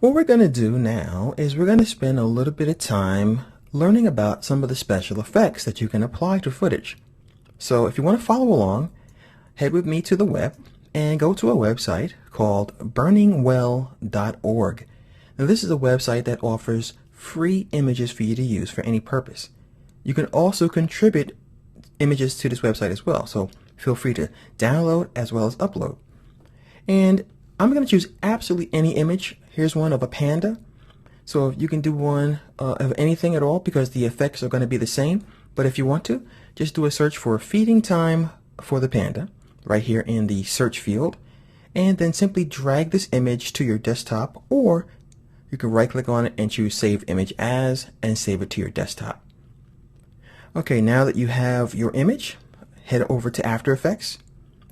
What we're going to do now is we're going to spend a little bit of time learning about some of the special effects that you can apply to footage. So if you want to follow along, head with me to the web and go to a website called burningwell.org. Now this is a website that offers free images for you to use for any purpose. You can also contribute images to this website as well, so feel free to download as well as upload. And I'm going to choose absolutely any image. Here's one of a panda. So you can do one of anything at all because the effects are going to be the same. But if you want to, just do a search for feeding time for the panda right here in the search field. And then simply drag this image to your desktop, or you can right click on it and choose Save Image As and save it to your desktop. Okay, now that you have your image, head over to After Effects.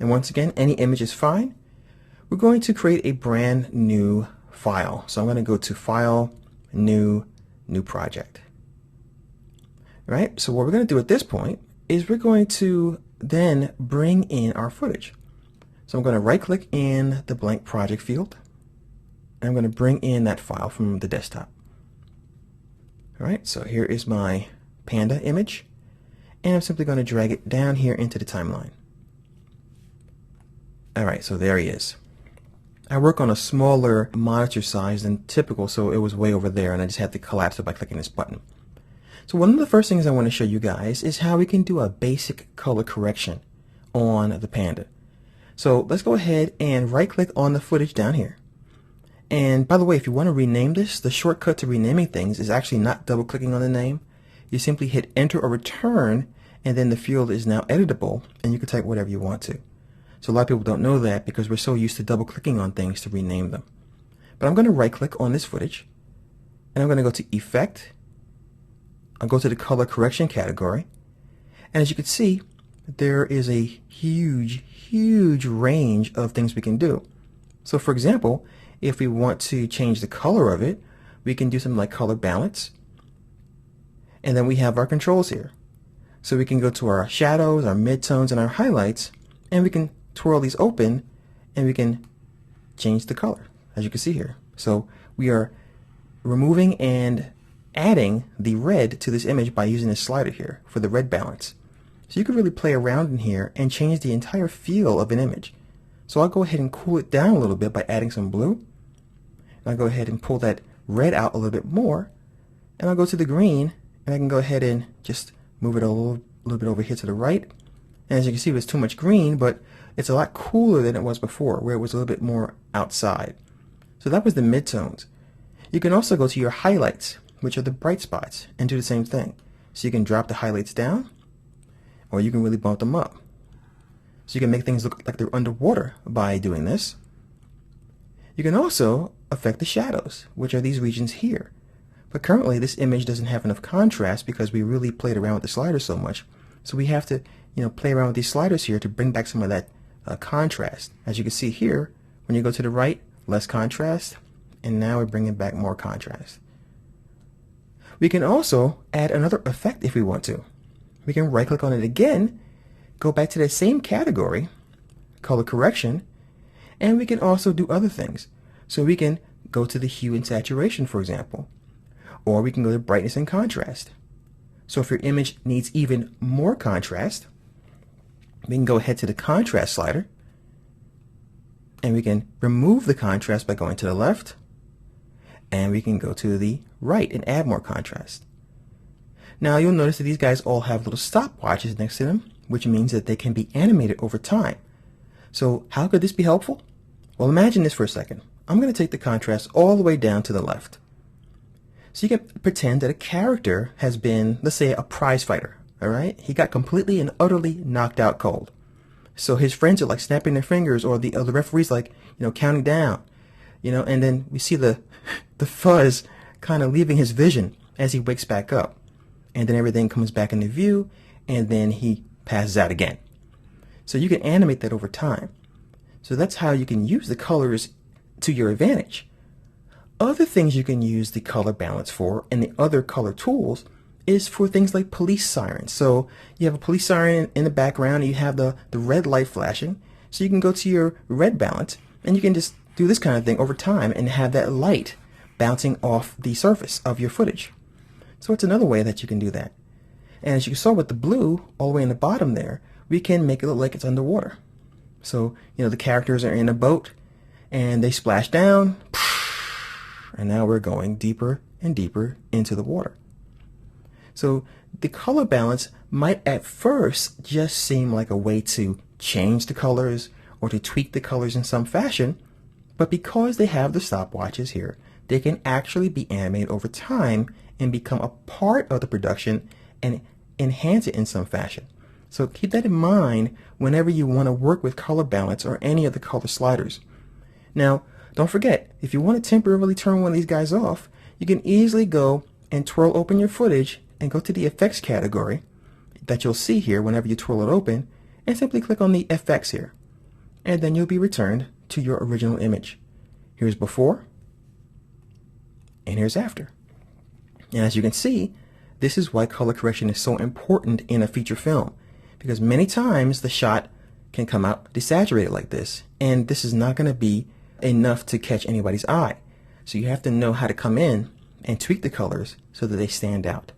And once again, any image is fine. We're going to create a brand new file. So I'm going to go to File, New Project. All right, so what we're going to do at this point is we're going to then bring in our footage. So I'm going to right click in the blank project field, and I'm going to bring in that file from the desktop. All right, so here is my panda image, and I'm simply going to drag it down here into the timeline. All right, so there he is. I work on a smaller monitor size than typical, so it was way over there, and I just had to collapse it by clicking this button. So one of the first things I want to show you guys is how we can do a basic color correction on the panda. So let's go ahead and right click on the footage down here. And by the way, if you want to rename this, the shortcut to renaming things is actually not double clicking on the name. You simply hit enter or return, and then the field is now editable, and you can type whatever you want to. So a lot of people don't know that because we're so used to double clicking on things to rename them. But I'm going to right click on this footage, and I'm going to go to Effect. I'll go to the color correction category, and as you can see, there is a huge range of things we can do. So for example, if we want to change the color of it, we can do something like color balance, and then we have our controls here. So we can go to our shadows, our midtones, and our highlights, and we can twirl these open, and we can change the color, as you can see here. So we are removing and adding the red to this image by using this slider here for the red balance. So you can really play around in here and change the entire feel of an image. So I'll go ahead and cool it down a little bit by adding some blue. And I'll go ahead and pull that red out a little bit more, and I'll go to the green, and I can go ahead and just move it a little bit over here to the right. And as you can see, it's too much green, but it's a lot cooler than it was before, where it was a little bit more outside. So that was the midtones. You can also go to your highlights, which are the bright spots, and do the same thing. So you can drop the highlights down, or you can really bump them up. So you can make things look like they're underwater by doing this. You can also affect the shadows, which are these regions here. But currently this image doesn't have enough contrast because we really played around with the sliders so much. So we have to play around with these sliders here to bring back some of that contrast. As you can see here, when you go to the right, less contrast, and now we're bringing back more contrast. We can also add another effect if we want to. We can right click on it again, go back to that same category, color correction, and we can also do other things. So we can go to the hue and saturation, for example, or we can go to brightness and contrast. So if your image needs even more contrast, we can go ahead to the contrast slider, and we can remove the contrast by going to the left, and we can go to the right and add more contrast. Now you'll notice that these guys all have little stopwatches next to them, which means that they can be animated over time. So how could this be helpful? Well, imagine this for a second. I'm going to take the contrast all the way down to the left. So you can pretend that a character has been, let's say, a prize fighter. All right, he got completely and utterly knocked out cold. So his friends are like snapping their fingers, or the referee's like, counting down, and then we see the fuzz kind of leaving his vision as he wakes back up, and then everything comes back into view, and then he passes out again. So you can animate that over time. So that's how you can use the colors to your advantage. Other things you can use the color balance for and the other color tools is for things like police sirens. So you have a police siren in the background, and you have the red light flashing. So you can go to your red balance, and you can just do this kind of thing over time and have that light bouncing off the surface of your footage. So it's another way that you can do that. And as you saw with the blue all the way in the bottom there, we can make it look like it's underwater. So, the characters are in a boat and they splash down, and now we're going deeper and deeper into the water. So the color balance might at first just seem like a way to change the colors or to tweak the colors in some fashion, but because they have the stopwatches here, they can actually be animated over time and become a part of the production and enhance it in some fashion. So keep that in mind whenever you want to work with color balance or any of the color sliders. Now, don't forget, if you want to temporarily turn one of these guys off, you can easily go and twirl open your footage and go to the effects category that you'll see here whenever you twirl it open, and simply click on the effects here. And then you'll be returned to your original image. Here's before, and here's after. And as you can see, this is why color correction is so important in a feature film, because many times the shot can come out desaturated like this, and this is not going to be enough to catch anybody's eye. So you have to know how to come in and tweak the colors so that they stand out.